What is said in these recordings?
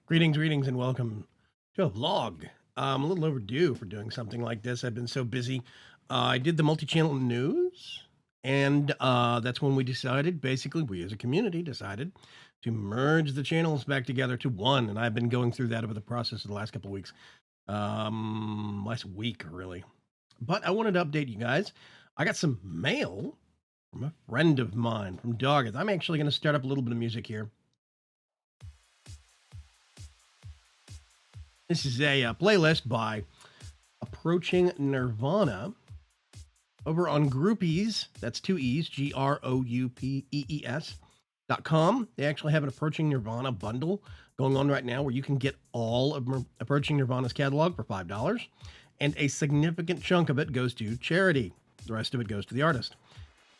Greetings, and welcome to a vlog. I'm a little overdue for doing something like this. I've been so busy. I did the multi-channel news, and that's when we decided, basically, we as a community decided to merge the channels back together to one. And I've been going through that over the process of the last couple of weeks. Last week, really. But I wanted to update you guys. I got some mail from a friend of mine from DAWGETH. I'm actually going to start up a little bit of music here. This is a playlist by Approaching Nirvana over on Groupies. That's two E's, GROUPEES.com. They actually have an Approaching Nirvana bundle going on right now where you can get all of Approaching Nirvana's catalog for $5. And a significant chunk of it goes to charity. The rest of it goes to the artist.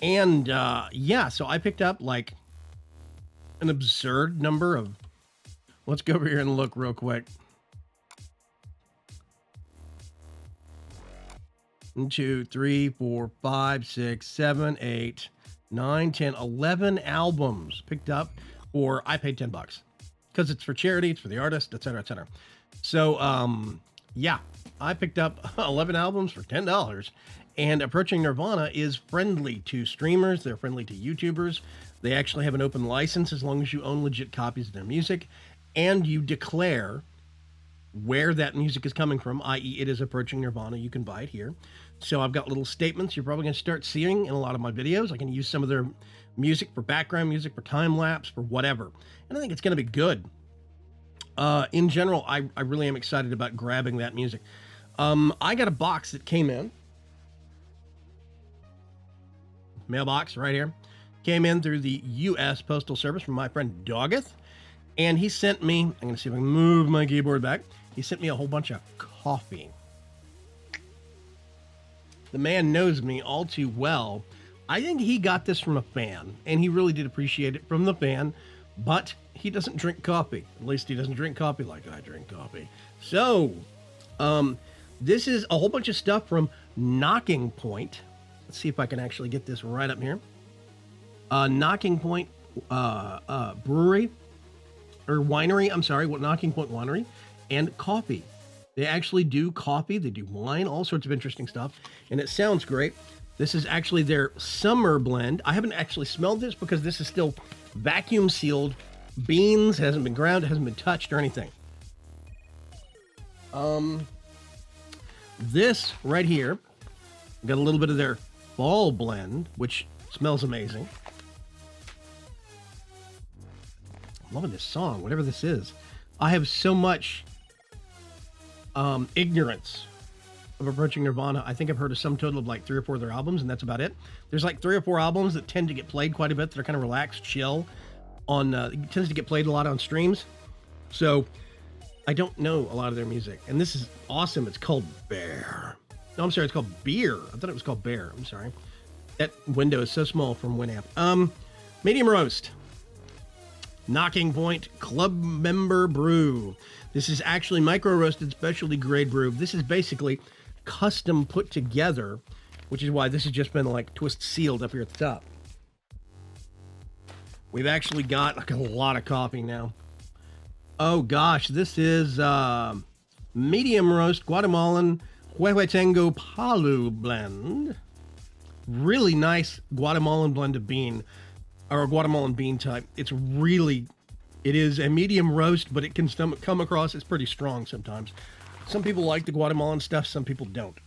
And yeah, so I picked up like an absurd number of, let's go over here and look real quick. 1, 2, 3, 4, 5, 6, 7, 8, 9, 10, 11 albums picked up for, I paid $10 because it's for charity, it's for the artist, etc., etc. So, yeah, I picked up 11 albums for $10, and Approaching Nirvana is friendly to streamers. They're friendly to YouTubers. They actually have an open license as long as you own legit copies of their music and you declare where that music is coming from, i.e. it is Approaching Nirvana. You can buy it here. So I've got little statements you're probably going to start seeing in a lot of my videos. I can use some of their music for background music, for time-lapse, for whatever. And I think it's going to be good. In general, I really am excited about grabbing that music. I got a box that came in. Mailbox right here. Came in through the U.S. Postal Service from my friend DAWGETH. And he sent me, I'm going to see if I can move my keyboard back. He sent me a whole bunch of coffee. The man knows me all too well. I think he got this from a fan, and he really did appreciate it from the fan, but he doesn't drink coffee. At least he doesn't drink coffee like I drink coffee. So, this is a whole bunch of stuff from Knocking Point. Let's see if I can actually get this right up here. Knocking Point Brewery. Or winery, I'm sorry, Knocking Point Winery, and coffee. They actually do coffee, they do wine, all sorts of interesting stuff, and it sounds great. This is actually their summer blend. I haven't actually smelled this because this is still vacuum sealed. Beans, hasn't been ground, it hasn't been touched or anything. This right here, got a little bit of their fall blend, which smells amazing. Loving this song, whatever this is. I have so much ignorance of Approaching Nirvana. I think I've heard of some total of like 3 or 4 of their albums, and that's about it. There's like 3 or 4 albums that tend to get played quite a bit, that are kind of relaxed, chill. It tends to get played a lot on streams. So I don't know a lot of their music. And this is awesome. It's called Bear. No, I'm sorry, it's called Beer. I thought it was called Bear. I'm sorry. That window is so small from Winamp. Medium roast. Knocking Point Club Member Brew. This is actually micro-roasted specialty grade brew. This is basically custom put together, which is why this has just been like twist sealed up here at the top. We've actually got like a lot of coffee now. Oh gosh, this is medium roast Guatemalan Huehuetengo Palu blend. Really nice Guatemalan blend of bean. Or a Guatemalan bean type. It is a medium roast, but it can come across as pretty strong sometimes. Some people like the Guatemalan stuff, some people don't.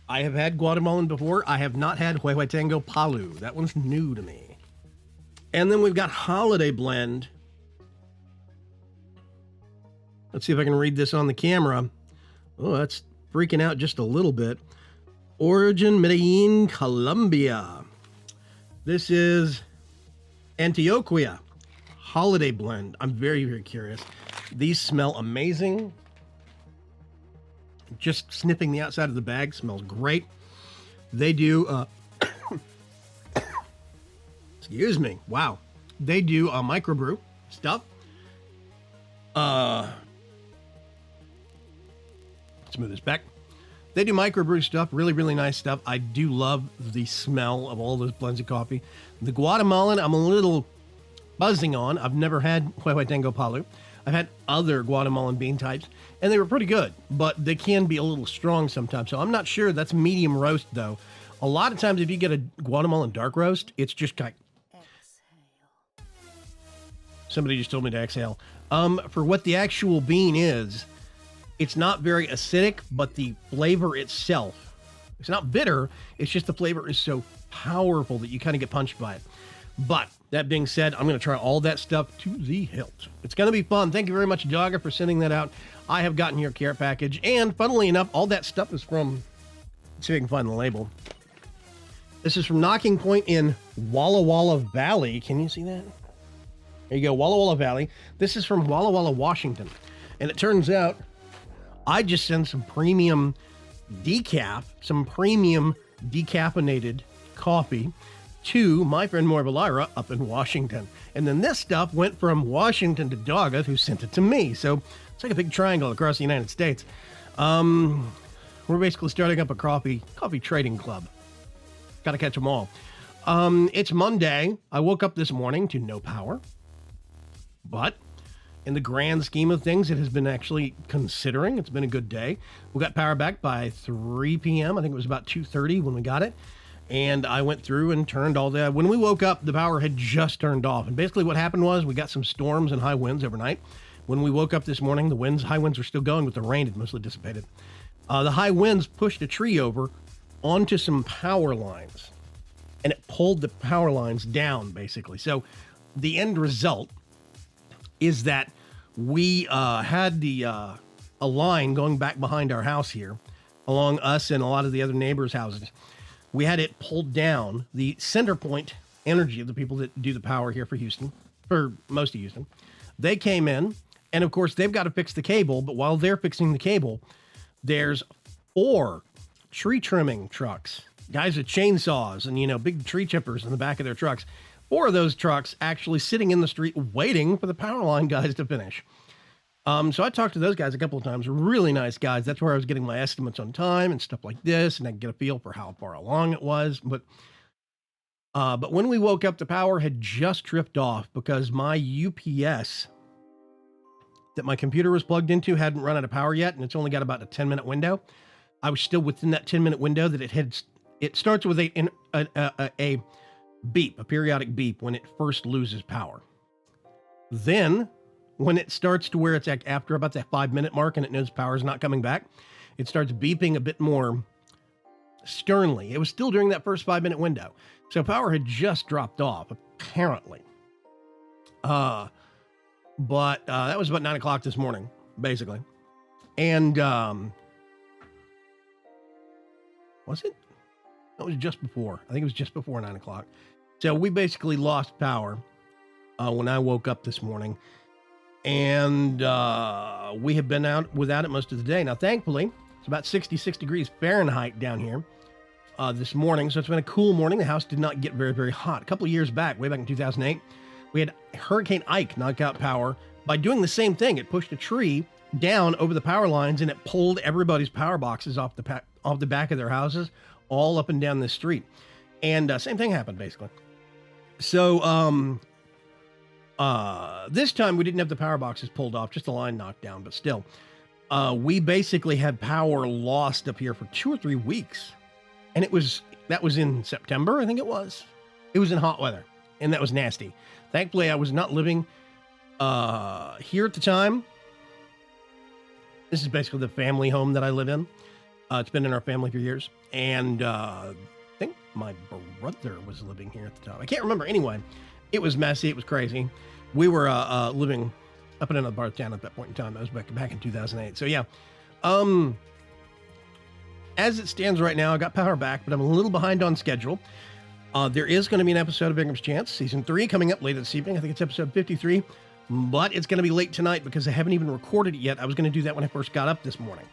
I have had Guatemalan before. I have not had Huehuetengo Palu. That one's new to me. And then we've got Holiday Blend. Let's see if I can read this on the camera. Oh, that's freaking out just a little bit. Origin Medellin, Colombia. This is Antioquia Holiday Blend. I'm very, very curious. These smell amazing. Just sniffing the outside of the bag smells great. They do, excuse me. Wow. They do microbrew stuff. Let's move this back. They do microbrew stuff, really, really nice stuff. I do love the smell of all those blends of coffee. The Guatemalan, I'm a little buzzing on. I've never had Huehue Tango Palu. I've had other Guatemalan bean types, and they were pretty good, but they can be a little strong sometimes. So I'm not sure. That's medium roast, though. A lot of times, if you get a Guatemalan dark roast, it's just kind of... Somebody just told me to exhale. For what the actual bean is, it's not very acidic, but the flavor itself, it's not bitter. It's just the flavor is so powerful that you kind of get punched by it. But that being said, I'm going to try all that stuff to the hilt. It's going to be fun. Thank you very much, DAWGETH, for sending that out. I have gotten your care package, and funnily enough, all that stuff is from, let's see if I can find the label. This is from Knocking Point in Walla Walla Valley. Can you see that? There you go, Walla Walla Valley. This is from Walla Walla, Washington. And it turns out I just sent some premium decaf, some premium decaffeinated coffee to my friend Morvalira up in Washington. And then this stuff went from Washington to DAWGETH, who sent it to me. So it's like a big triangle across the United States. We're basically starting up a coffee trading club. Got to catch them all. It's Monday. I woke up this morning to no power. But in the grand scheme of things, it has been actually considering. It's been a good day. We got power back by 3 p.m. I think it was about 2:30 when we got it. And I went through and turned all that. When we woke up, the power had just turned off. And basically what happened was we got some storms and high winds overnight. When we woke up this morning, high winds were still going, but the rain had mostly dissipated. The high winds pushed a tree over onto some power lines. And it pulled the power lines down, basically. So the end result is that we had a line going back behind our house here, along us and a lot of the other neighbors' houses. We had it pulled down, the center point energy of the people that do the power here for Houston, for most of Houston. They came in, and of course, they've got to fix the cable, but while they're fixing the cable, there's 4 tree trimming trucks, guys with chainsaws and, big tree chippers in the back of their trucks. 4 of those trucks actually sitting in the street waiting for the power line guys to finish. So I talked to those guys a couple of times. Really nice guys. That's where I was getting my estimates on time and stuff like this, and I could get a feel for how far along it was. But when we woke up, the power had just tripped off because my UPS that my computer was plugged into hadn't run out of power yet, and it's only got about a 10-minute window. I was still within that 10-minute window that it starts with a beep, a periodic beep when it first loses power. Then when it starts to where it's after about that 5-minute mark and it knows power is not coming back, it starts beeping a bit more sternly. It was still during that first 5-minute window. So power had just dropped off, apparently. But that was about 9 o'clock this morning, basically. And was it? That was just before. I think it was just before 9 o'clock. So we basically lost power when I woke up this morning. And we have been out without it most of the day. Now, thankfully, it's about 66 degrees Fahrenheit down here this morning. So it's been a cool morning. The house did not get very, very hot. A couple of years back, way back in 2008, we had Hurricane Ike knock out power by doing the same thing. It pushed a tree down over the power lines and it pulled everybody's power boxes off the back of their houses all up and down the street. And same thing happened, basically. So this time we didn't have the power boxes pulled off, just the line knocked down, but still. We basically had power lost up here for 2 or 3 weeks. And that was in September, I think it was. It was in hot weather, and that was nasty. Thankfully, I was not living here at the time. This is basically the family home that I live in. It's been in our family for years. And I think my brother was living here at the time. I can't remember. Anyway, it was messy. It was crazy. We were living up in another part of town at that point in time. I was back in 2008. So yeah. As it stands right now, I got power back, but I'm a little behind on schedule. There is going to be an episode of Vaygrim's Chance, season 3, coming up later this evening. I think it's episode 53, but it's going to be late tonight because I haven't even recorded it yet. I was going to do that when I first got up this morning.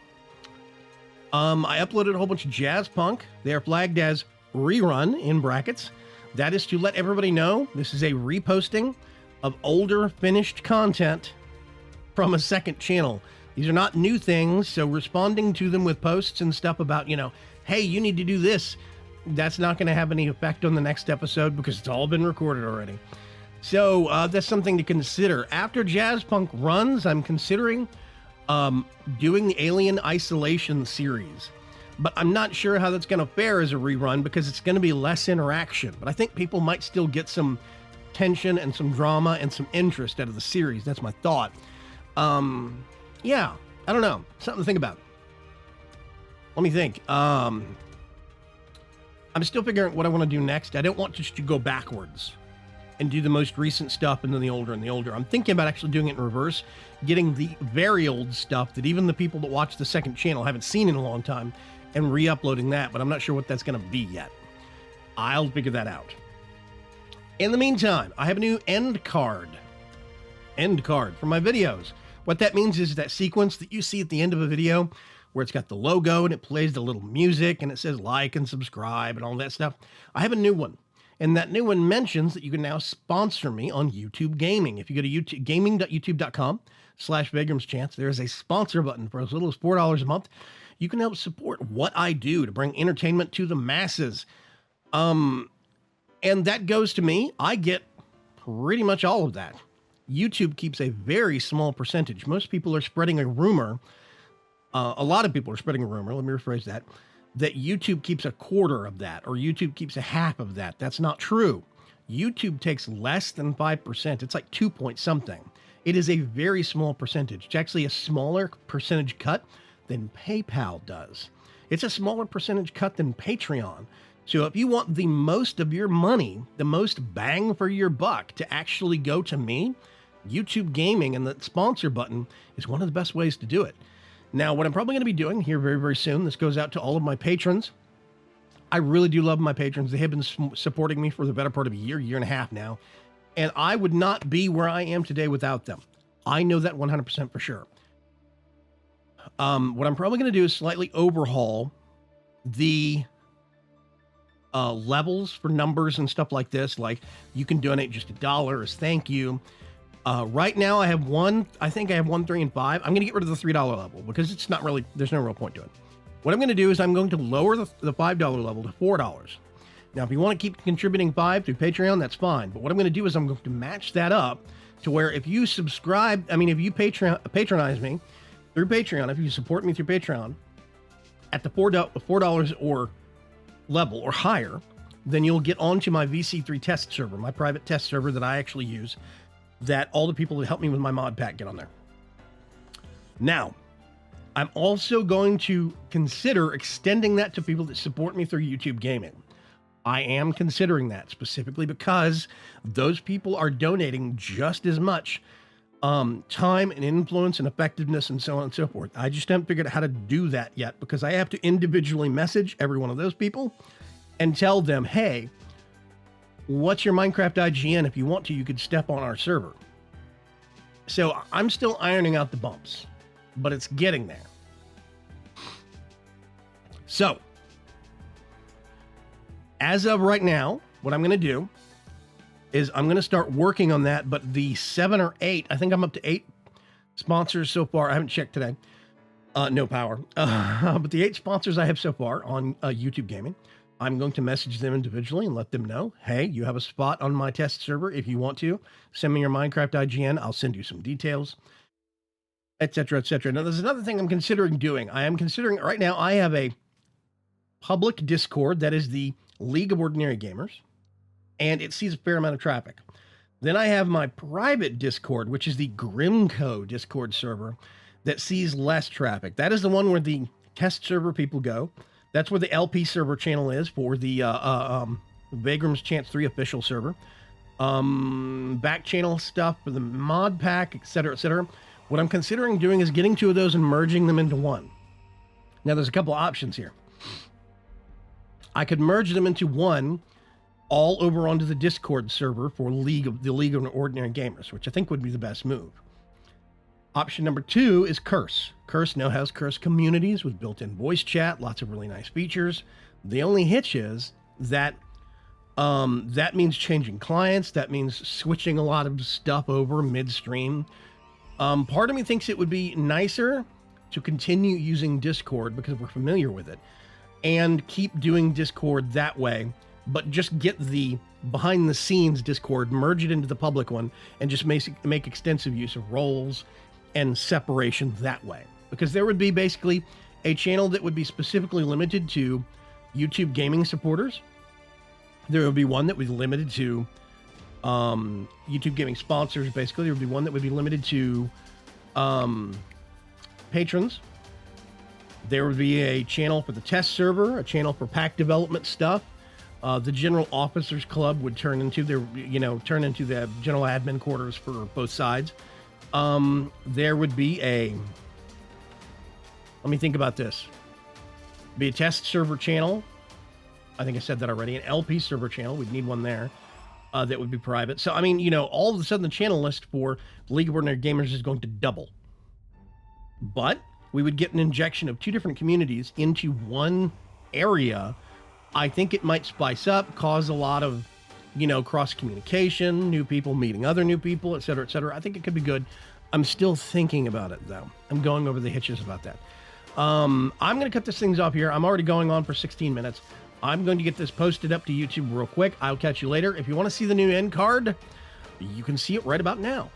I uploaded a whole bunch of jazz punk. They are flagged as rerun in brackets. That is to let everybody know this is a reposting of older finished content from a second channel. These are not new things, so responding to them with posts and stuff about, hey, you need to do this, that's not going to have any effect on the next episode because it's all been recorded already. So that's something to consider. After Jazzpunk runs, I'm considering doing the Alien Isolation series. But I'm not sure how that's going to fare as a rerun because it's going to be less interaction. But I think people might still get some tension and some drama and some interest out of the series. That's my thought. Yeah, I don't know. Something to think about. Let me think. I'm still figuring out what I want to do next. I don't want just to go backwards and do the most recent stuff and then the older and the older. I'm thinking about actually doing it in reverse, getting the very old stuff that even the people that watch the second channel haven't seen in a long time and re-uploading that, but I'm not sure what that's going to be yet. I'll figure that out. In the meantime, I have a new end card for my videos. What that means is that sequence that you see at the end of a video where it's got the logo and it plays the little music and it says like and subscribe and all that stuff. I have a new one. And that new one mentions that you can now sponsor me on YouTube Gaming. If you go to YouTube, gaming.youtube.com/VaygrimsChance, there is a sponsor button for as little as $4 a month. You can help support what I do to bring entertainment to the masses. And that goes to me. I get pretty much all of that. YouTube keeps a very small percentage. Most people are spreading a rumor. A lot of people are spreading a rumor. Let me rephrase that. That YouTube keeps a quarter of that, or YouTube keeps a half of that. That's not true. YouTube takes less than 5%. It's like 2 point something. It is a very small percentage. It's actually a smaller percentage cut than PayPal does. It's a smaller percentage cut than Patreon. So if you want the most of your money, the most bang for your buck to actually go to me, YouTube Gaming and the sponsor button is one of the best ways to do it. Now, what I'm probably going to be doing here very, very soon, this goes out to all of my patrons. I really do love my patrons. They have been supporting me for the better part of a year and a half now. And I would not be where I am today without them. I know that 100% for sure. What I'm probably going to do is slightly overhaul the levels for numbers and stuff like this. Like you can donate just $1 as thank you. Right now I have I think I have 1, 3, and 5. I'm going to get rid of the $3 level because it's not really, there's no real point to it. What I'm going to do is I'm going to lower the $5 level to $4. Now, if you want to keep contributing $5 through Patreon, that's fine. But what I'm going to do is I'm going to match that up to where if you subscribe, if you patronize me through Patreon, if you support me through Patreon at the $4 or level or higher, then you'll get onto my VC3 test server, my private test server that I actually use, that all the people that help me with my mod pack get on there. Now, I'm also going to consider extending that to people that support me through YouTube Gaming. I am considering that specifically because those people are donating just as much time and influence and effectiveness and so on and so forth. I just haven't figured out how to do that yet because I have to individually message every one of those people and tell them, hey, what's your Minecraft IGN? If you want to, you could step on our server. So I'm still ironing out the bumps, but it's getting there. So as of right now, what I'm going to do is I'm going to start working on that. But the 7 or 8, I think I'm up to 8 sponsors so far. I haven't checked today. No power. But the 8 sponsors I have so far on YouTube Gaming, I'm going to message them individually and let them know, hey, you have a spot on my test server. If you want to, send me your Minecraft IGN. I'll send you some details, etc., etc. Now, there's another thing I'm considering doing. I am considering, right now, I have a public Discord that is the League of Ordinary Gamers, and it sees a fair amount of traffic. Then I have my private Discord, which is the Grimco Discord server that sees less traffic. That is the one where the test server people go. That's where the LP server channel is for the Vaygrim's Chance 3 official server. Back channel stuff for the mod pack, etc., etc. What I'm considering doing is getting 2 of those and merging them into one. Now, there's a couple of options here. I could merge them into one all over onto the Discord server for the League of Ordinary Gamers, which I think would be the best move. Option number 2 is Curse. Curse now has Curse communities with built-in voice chat, lots of really nice features. The only hitch is that that means changing clients. That means switching a lot of stuff over midstream. Part of me thinks it would be nicer to continue using Discord because we're familiar with it and keep doing Discord that way. but just get the behind the scenes Discord, merge it into the public one, and just make extensive use of roles and separation that way. Because there would be basically a channel that would be specifically limited to YouTube gaming supporters. There would be one that would be limited to YouTube gaming sponsors, basically. There would be one that would be limited to patrons. There would be a channel for the test server, a channel for pack development stuff. The General Officers Club would turn into the general admin quarters for both sides. There would be let me think about this. Be a test server channel. I think I said that already. An LP server channel. We'd need one there. That would be private. So, I mean, all of a sudden the channel list for League of Ordinary Gamers is going to double. But we would get an injection of 2 different communities into one area. I think it might spice up, cause a lot of, cross communication, new people meeting other new people, et cetera, et cetera. I think it could be good. I'm still thinking about it, though. I'm going over the hitches about that. I'm going to cut this things off here. I'm already going on for 16 minutes. I'm going to get this posted up to YouTube real quick. I'll catch you later. If you want to see the new end card, you can see it right about now.